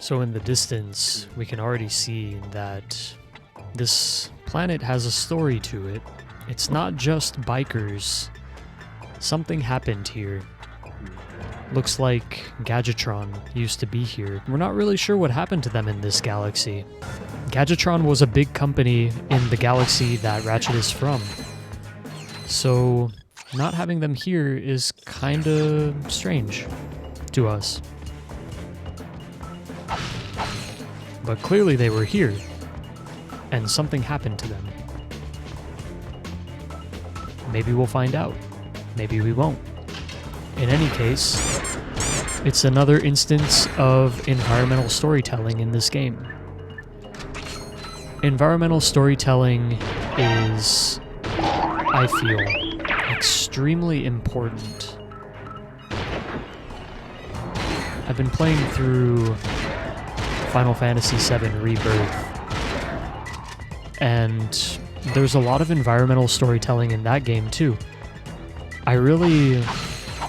So in the distance, we can already see that this planet has a story to it. It's not just bikers. Something happened here. Looks like Gadgetron used to be here. We're not really sure what happened to them in this galaxy. Gadgetron was a big company in the galaxy that Ratchet is from. So not having them here is kinda strange to us. But clearly they were here, and something happened to them. Maybe we'll find out. Maybe we won't. In any case, it's another instance of environmental storytelling in this game. Environmental storytelling is, I feel, extremely important. I've been playing through Final Fantasy VII Rebirth, and there's a lot of environmental storytelling in that game too. I really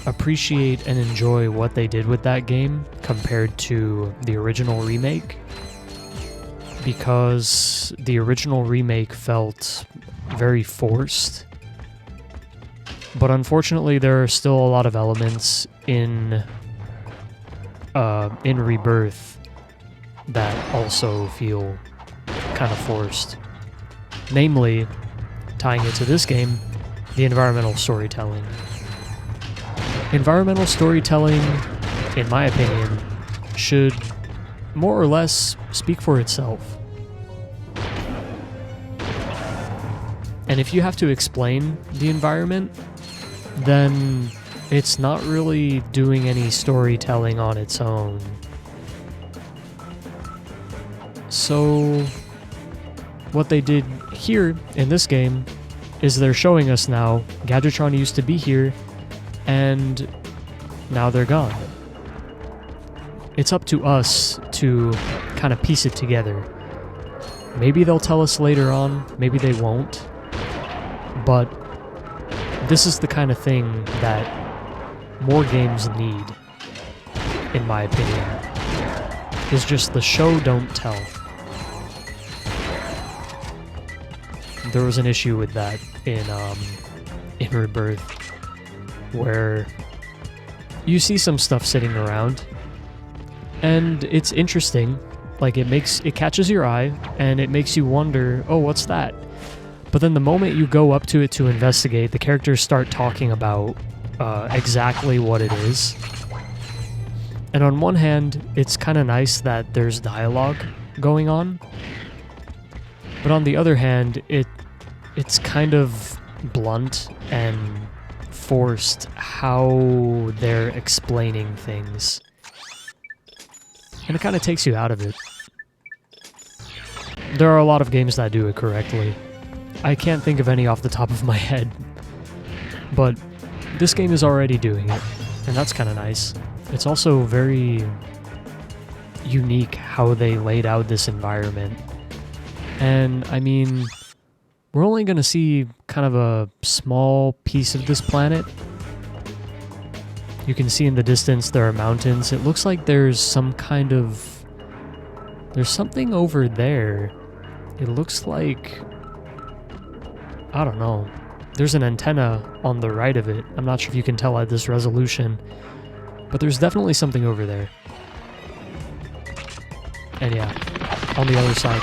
appreciate and enjoy what they did with that game compared to the original remake, because the original remake felt very forced. But unfortunately, there are still a lot of elements in Rebirth that also feel kind of forced. Namely, tying it to this game, the environmental storytelling. Environmental storytelling, in my opinion, should more or less speak for itself. And if you have to explain the environment, then it's not really doing any storytelling on its own. So what they did here in this game is they're showing us now Gadgetron used to be here, and now they're gone. It's up to us to kind of piece it together. Maybe they'll tell us later on, maybe they won't, but this is the kind of thing that more games need, in my opinion. It's just the show don't tell. There was an issue with that in Rebirth, where you see some stuff sitting around, and it's interesting. Like, it catches your eye, and it makes you wonder, oh, what's that? But then the moment you go up to it to investigate, the characters start talking about exactly what it is. And on one hand, it's kind of nice that there's dialogue going on, but on the other hand, it's kind of blunt and forced how they're explaining things. And it kind of takes you out of it. There are a lot of games that do it correctly. I can't think of any off the top of my head, but this game is already doing it, and that's kind of nice. It's also very unique how they laid out this environment. And I mean, we're only going to see kind of a small piece of this planet. You can see in the distance there are mountains. It looks like there's some kind of... There's something over there. It looks like... I don't know. There's an antenna on the right of it. I'm not sure if you can tell at this resolution, but there's definitely something over there. And yeah, on the other side.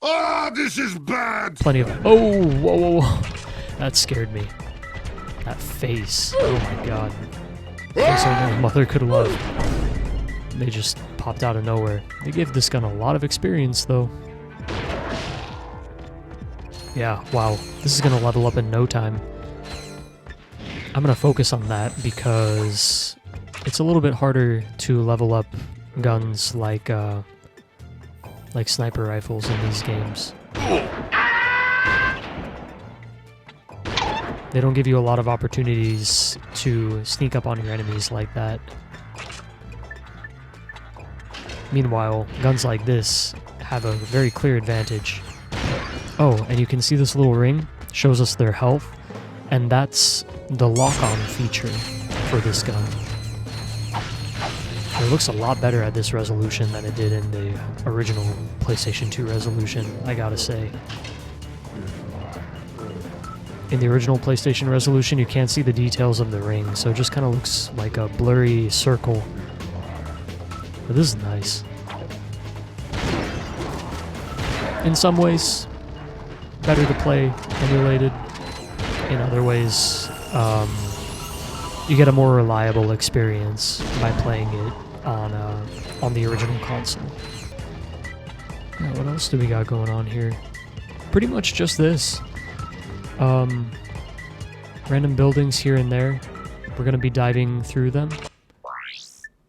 Ah, this is bad! Plenty of... Oh, whoa, whoa, whoa. That scared me. That face. Oh my god. Face only a mother could love. They just popped out of nowhere. They gave this gun a lot of experience, though. Yeah, wow. This is gonna level up in no time. I'm gonna focus on that because it's a little bit harder to level up guns like sniper rifles in these games. They don't give you a lot of opportunities to sneak up on your enemies like that. Meanwhile, guns like this have a very clear advantage. Oh, and you can see this little ring shows us their health, and that's the lock-on feature for this gun. It looks a lot better at this resolution than it did in the original PlayStation 2 resolution, I gotta say. In the original PlayStation resolution, you can't see the details of the ring, so it just kind of looks like a blurry circle. But this is nice. In some ways, better to play emulated. In other ways, you get a more reliable experience by playing it on the original console. Yeah, what else do we got going on here? Pretty much just this. Random buildings here and there. We're gonna be diving through them.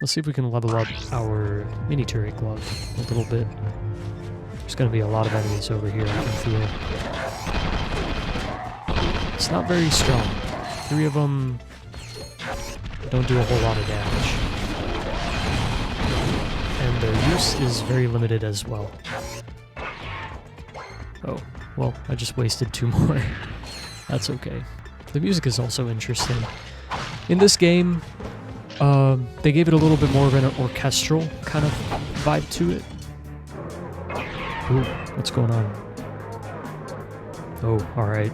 Let's see if we can level up our mini turret glove a little bit. There's gonna be a lot of enemies over here, I can feel. It's not very strong. 3 of them don't do a whole lot of damage. And their use is very limited as well. Oh, well, I just wasted 2 more. That's okay. The music is also interesting. In this game, they gave it a little bit more of an orchestral kind of vibe to it. Ooh, what's going on? Oh, alright.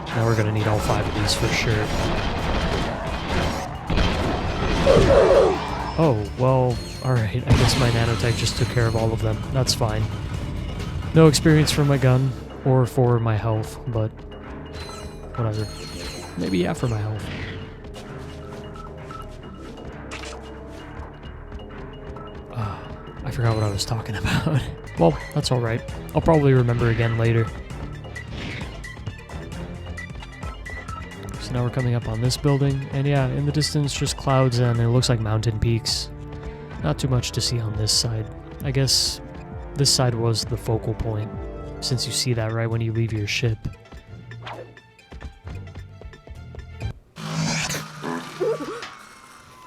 Now we're gonna need all 5 of these for sure. Oh, well, alright, I guess my nanotech just took care of all of them. That's fine. No experience for my gun, or for my health, but whatever. Maybe yeah, for my health. I forgot what I was talking about. Well, that's alright. I'll probably remember again later. So now we're coming up on this building, and yeah, in the distance just clouds and it looks like mountain peaks. Not too much to see on this side. I guess this side was the focal point, since you see that right when you leave your ship.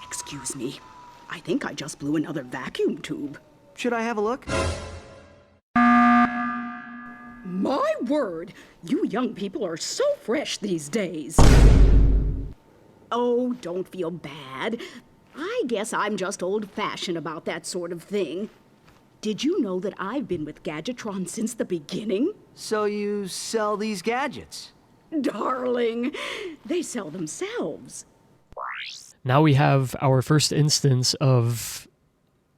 Excuse me. I think I just blew another vacuum tube. Should I have a look? My word! You young people are so fresh these days. Oh, don't feel bad. I guess I'm just old-fashioned about that sort of thing. Did you know that I've been with Gadgetron since the beginning? So you sell these gadgets? Darling, they sell themselves. Now we have our first instance of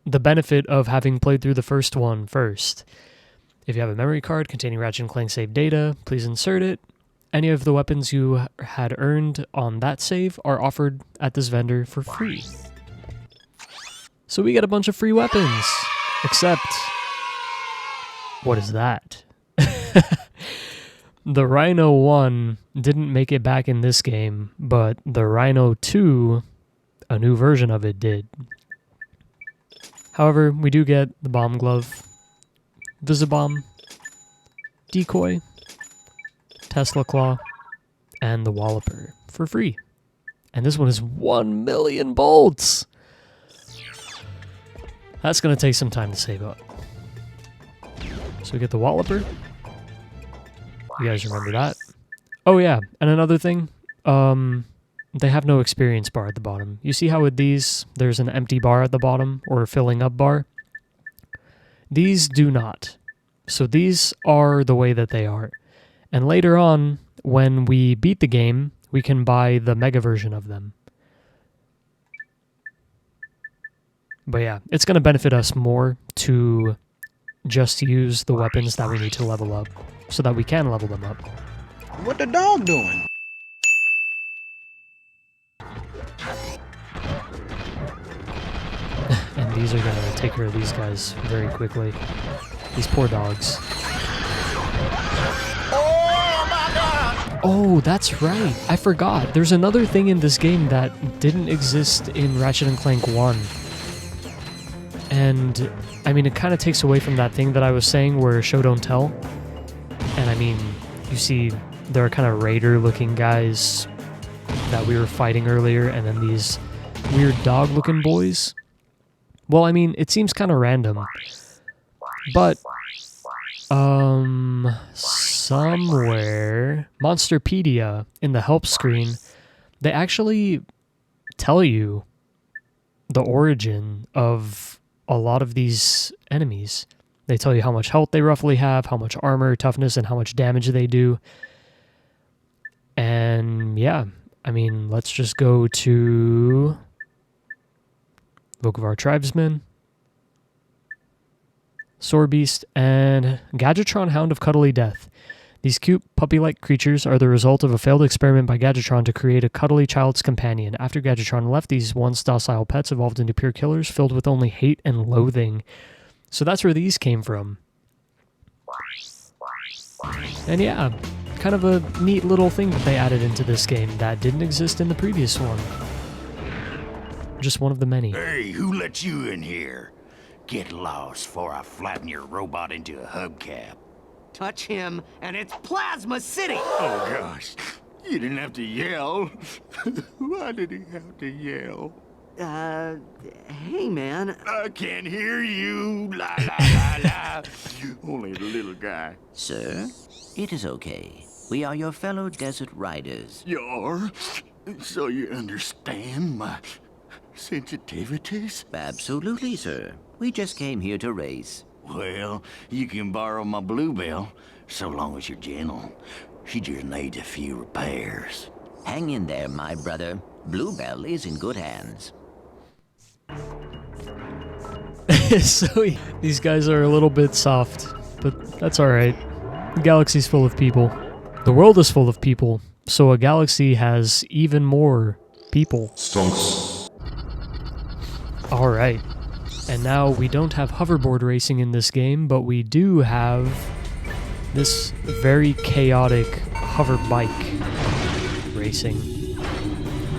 the benefit of having played through the first one first. If you have a memory card containing Ratchet and Clank save data, please insert it. Any of the weapons you had earned on that save are offered at this vendor for free. So we get a bunch of free weapons. Except, what is that? The Rhino 1 didn't make it back in this game, but the Rhino 2, a new version of it, did. However, we do get the Bomb Glove, Visibomb, Decoy, Tesla Claw, and the Walloper for free. And this one is 1 million bolts! That's going to take some time to save up. So we get the Walloper. You guys remember that? Oh yeah, and another thing, they have no experience bar at the bottom. You see how with these, there's an empty bar at the bottom, or a filling up bar? These do not. So these are the way that they are. And later on, when we beat the game, we can buy the mega version of them. But yeah, it's going to benefit us more to just use the weapons that we need to level up, so that we can level them up. What the dog doing? And these are gonna take care of these guys very quickly. These poor dogs. Oh my god! Oh, that's right. I forgot. There's another thing in this game that didn't exist in Ratchet and Clank 1. And, I mean, it kind of takes away from that thing that I was saying where show don't tell. And I mean, you see, there are kind of raider-looking guys that we were fighting earlier, and then these weird dog-looking boys. Well, I mean, it seems kind of random. But somewhere, Monsterpedia in the help screen, they actually tell you the origin of a lot of these enemies. They tell you how much health they roughly have, how much armor, toughness, and how much damage they do. And yeah, I mean, let's just go to Book of Our Tribesmen, Sword Beast, and Gadgetron Hound of Cuddly Death. These cute puppy-like creatures are the result of a failed experiment by Gadgetron to create a cuddly child's companion. After Gadgetron left, these once docile pets evolved into pure killers filled with only hate and loathing. So that's where these came from. And yeah, kind of a neat little thing that they added into this game that didn't exist in the previous one. Just one of the many. Hey, who let you in here? Get lost before I flatten your robot into a hubcap. Touch him, and it's Plasma City! Oh, gosh. You didn't have to yell. Why did he have to yell? Hey, man. I can't hear you. La, la, la, la. Only the little guy. Sir, it is okay. We are your fellow desert riders. You're... So you understand my sensitivities? Absolutely, sir. We just came here to race. Well, you can borrow my Bluebell, so long as you're gentle. She just needs a few repairs. Hang in there, my brother. Bluebell is in good hands. So these guys are a little bit soft, but that's alright. The galaxy's full of people. The world is full of people, so a galaxy has even more people. Stonks. Alright. And now we don't have hoverboard racing in this game, but we do have this very chaotic hover bike racing.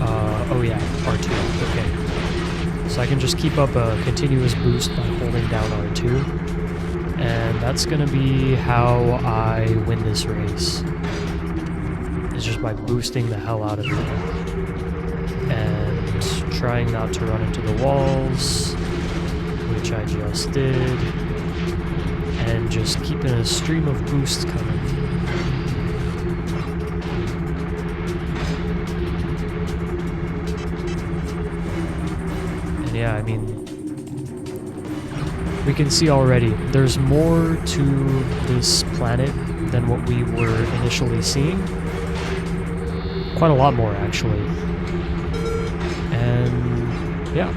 Oh yeah, R2, okay. So I can just keep up a continuous boost by holding down R2. And that's gonna be how I win this race. It's just by boosting the hell out of it. And trying not to run into the walls, which I just did, and just keeping a stream of boosts coming. And yeah, I mean, we can see already, there's more to this planet than what we were initially seeing. Quite a lot more, actually. And yeah.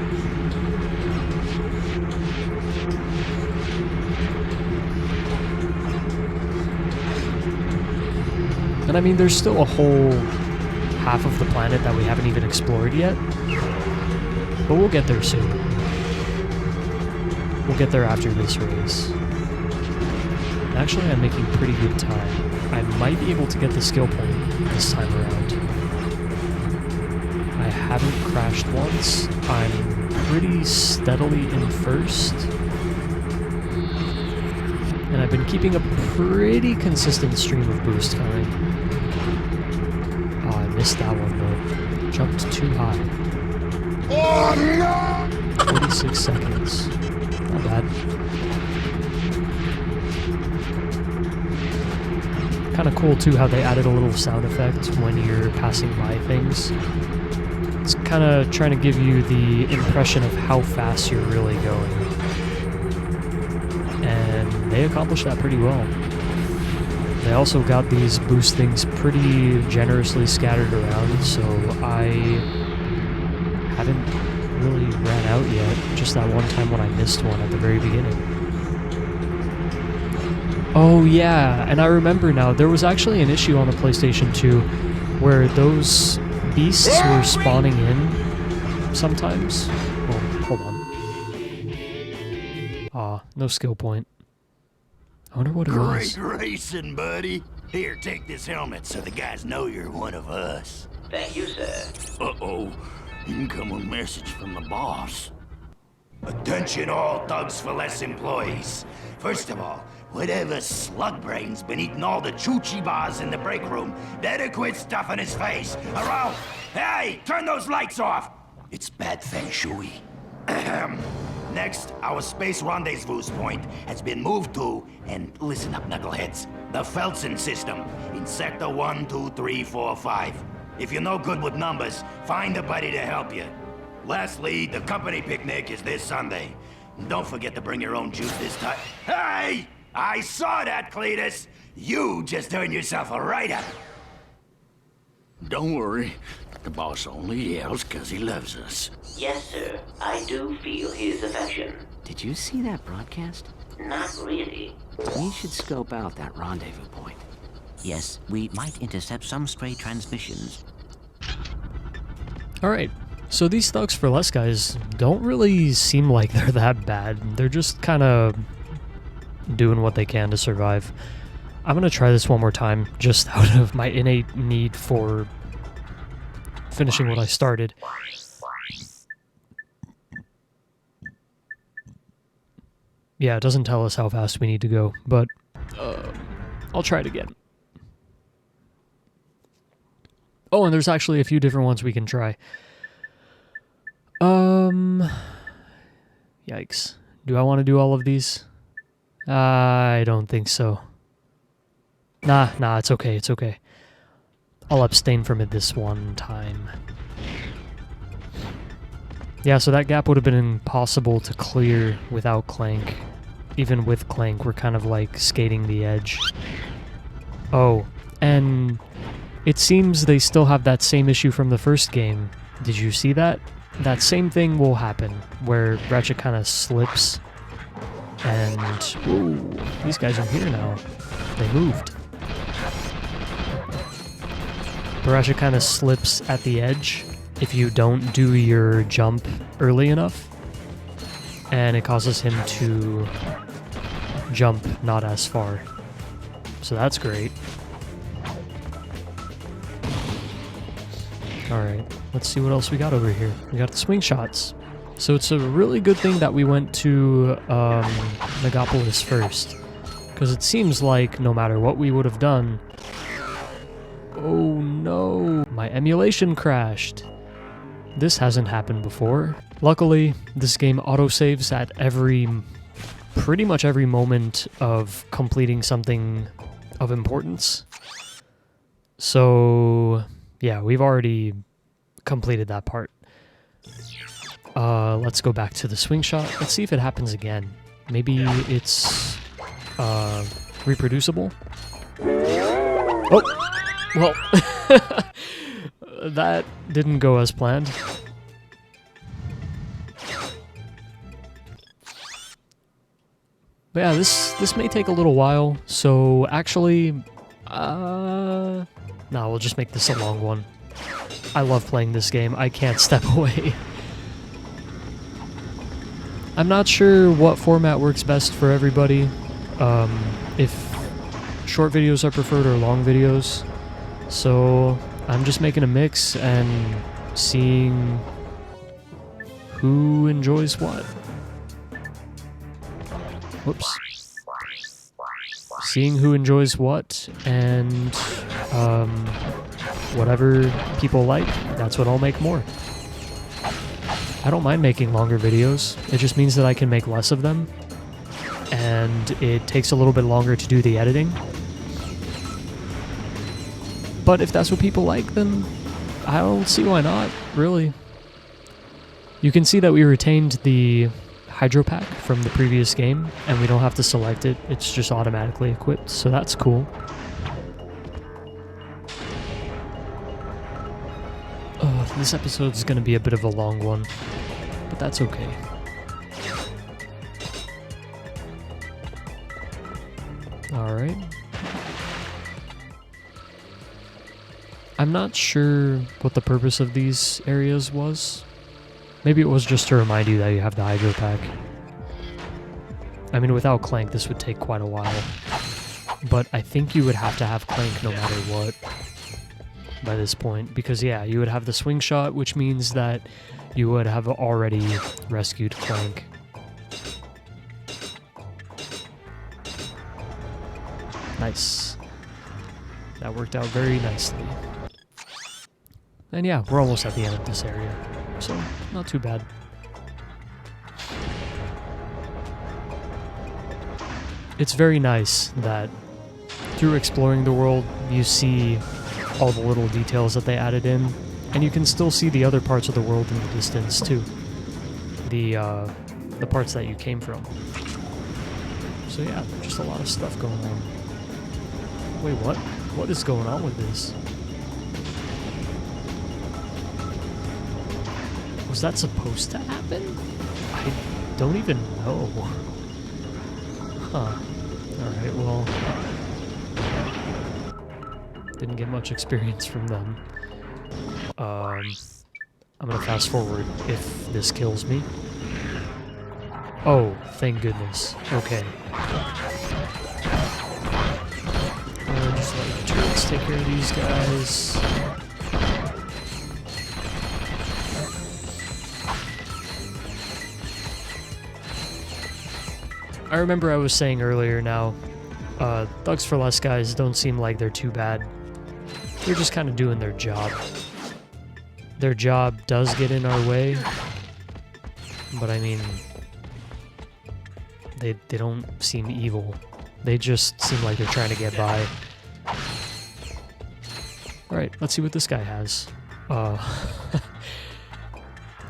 And I mean, there's still a whole half of the planet that we haven't even explored yet. But we'll get there soon. We'll get there after this race. Actually, I'm making pretty good time. I might be able to get the skill point this time around. I haven't crashed once. I'm pretty steadily in first. And I've been keeping a pretty consistent stream of boost coming. Oh, I missed that one though. Jumped too high. Oh no! 46 seconds. Not bad. Kind of cool too how they added a little sound effect when you're passing by things. It's kind of trying to give you the impression of how fast you're really going. And they accomplished that pretty well. They also got these boost things pretty generously scattered around, so I haven't really ran out yet. Just that one time when I missed one at the very beginning. Oh yeah, and I remember now, there was actually an issue on the PlayStation 2 where those beasts were spawning in sometimes. Oh, hold on. Aw, no skill point. I wonder what it was. Great racing, buddy. Here, take this helmet so the guys know you're one of us. Thank you, sir. Uh-oh. Income a message from the boss. Attention all Thugs for Less employees. First of all, whatever slug brain's been eating all the choo-chee bars in the break room, better quit stuffing his face. Hey, turn those lights off! It's bad feng shui. Next, our space rendezvous point has been moved to, and listen up, knuckleheads, the Felsen system in Sector 1, 2, 3, 4, 5. If you're no good with numbers, find a buddy to help you. Lastly, the company picnic is this Sunday. Don't forget to bring your own juice this time. Hey! I saw that, Cletus! You just earned yourself a write-up. Don't worry. The boss only yells because he loves us. Yes, sir. I do feel his affection. Did you see that broadcast? Not really. We should scope out that rendezvous point. Yes, we might intercept some stray transmissions. Alright, so these Thugs for Less guys don't really seem like they're that bad. They're just kind of doing what they can to survive. I'm gonna try this one more time, just out of my innate need for finishing what I started. Yeah, it doesn't tell us how fast we need to go, but I'll try it again. Oh, and there's actually a few different ones we can try. Yikes. Do I want to do all of these? I don't think so. Nah, it's okay, it's okay. I'll abstain from it this one time. Yeah, so that gap would have been impossible to clear without Clank. Even with Clank, we're kind of like skating the edge. Oh, and it seems they still have that same issue from the first game. Did you see that? That same thing will happen, where Ratchet kind of slips, and... Ooh, these guys are here now. They moved. Ratchet kind of slips at the edge if you don't do your jump early enough, and it causes him to jump not as far. So that's great. Alright, let's see what else we got over here. We got the swing shots. So it's a really good thing that we went to Megapolis first, because it seems like no matter what we would have done... Oh no, my emulation crashed. This hasn't happened before. Luckily, this game autosaves at pretty much every moment of completing something of importance. So, yeah, we've already completed that part. Let's go back to the swing shot. Let's see if it happens again. Maybe it's reproducible? Oh! Well, that didn't go as planned. But yeah, this may take a little while, so actually, nah, we'll just make this a long one. I love playing this game, I can't step away. I'm not sure what format works best for everybody, if short videos are preferred or long videos. So I'm just making a mix and seeing who enjoys what. Whoops. Seeing who enjoys what, and whatever people like, that's what I'll make more. I don't mind making longer videos, it just means that I can make less of them, and it takes a little bit longer to do the editing. But if that's what people like, then I don't see why not, really. You can see that we retained the Hydro Pack from the previous game, and we don't have to select it, it's just automatically equipped, so that's cool. This episode's gonna be a bit of a long one, but that's okay. Alright. I'm not sure what the purpose of these areas was. Maybe it was just to remind you that you have the Hydro Pack. I mean, without Clank, this would take quite a while. But I think you would have to have Clank no matter what by this point. Because, yeah, you would have the swing shot, which means that you would have already rescued Clank. Nice. That worked out very nicely. And yeah, we're almost at the end of this area, so not too bad. it's very nice that through exploring the world, you see all the little details that they added in, and you can still see the other parts of the world in the distance too. The parts that you came from. So yeah, just a lot of stuff going on. Wait, what? What is going on with this? Was that supposed to happen? I don't even know. Huh. Alright, well... didn't get much experience from them. I'm gonna fast forward if this kills me. Oh, thank goodness. Okay. Just let the turrets take care of these guys. I remember I was saying earlier now, Thugs for Less guys don't seem like they're too bad. They're just kind of doing their job. Their job does get in our way, but I mean, they don't seem evil. They just seem like they're trying to get by. Alright, let's see what this guy has.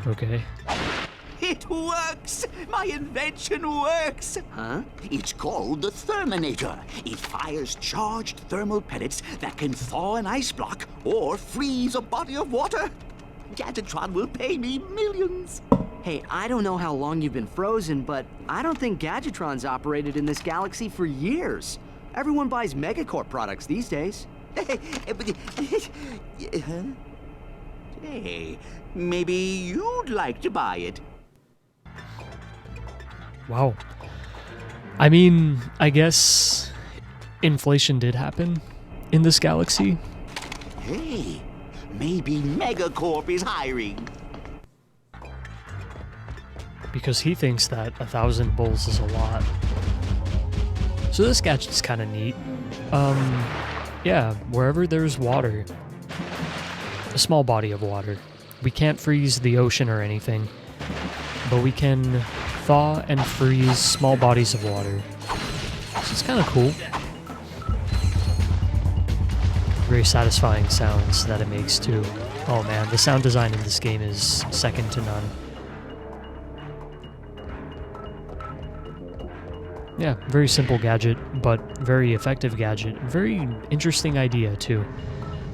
Okay. It works! My invention works! Huh? It's called the Therminator. It fires charged thermal pellets that can thaw an ice block or freeze a body of water. Gadgetron will pay me millions. Hey, I don't know how long you've been frozen, but I don't think Gadgetron's operated in this galaxy for years. Everyone buys Megacorp products these days. Huh? Hey, maybe you'd like to buy it. Wow. I mean, I guess inflation did happen in this galaxy. Hey, maybe Megacorp is hiring. Because he thinks that 1,000 bulls is a lot. So this gadget's kind of neat. Yeah, wherever there's water, a small body of water. We can't freeze the ocean or anything, but we can thaw and freeze small bodies of water. So it's kind of cool. Very satisfying sounds that it makes too. Oh man, the sound design in this game is second to none. Yeah, very simple gadget, but very effective gadget. Very interesting idea too.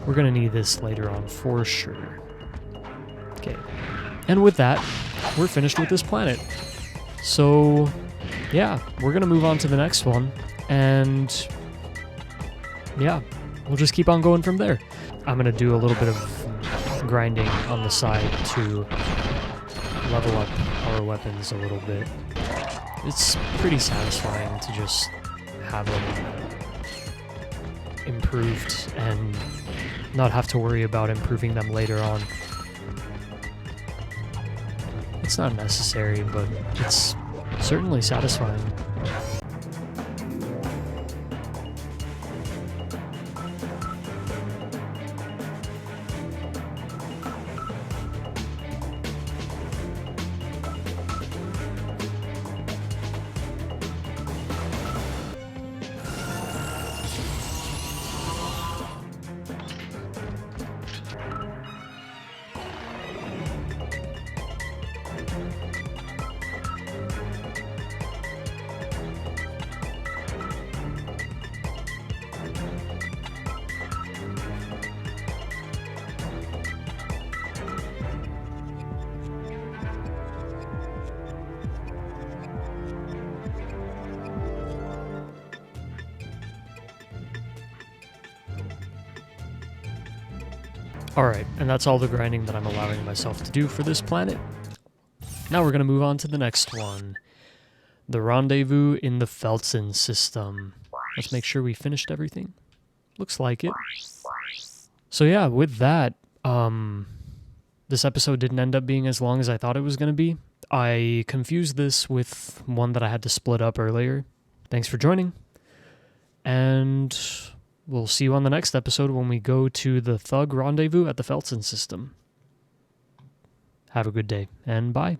We're gonna need this later on for sure. Okay, and with that, we're finished with this planet. So, yeah, we're gonna move on to the next one, and yeah, we'll just keep on going from there. I'm gonna do a little bit of grinding on the side to level up our weapons a little bit. It's pretty satisfying to just have them improved and not have to worry about improving them later on. It's not necessary, but it's certainly satisfying. Alright, and that's all the grinding that I'm allowing myself to do for this planet. Now we're going to move on to the next one. The Rendezvous in the Felsen system. Let's make sure we finished everything. Looks like it. So yeah, with that, this episode didn't end up being as long as I thought it was going to be. I confused this with one that I had to split up earlier. Thanks for joining. And we'll see you on the next episode when we go to the Thug Rendezvous at the Felsen system. Have a good day, and bye.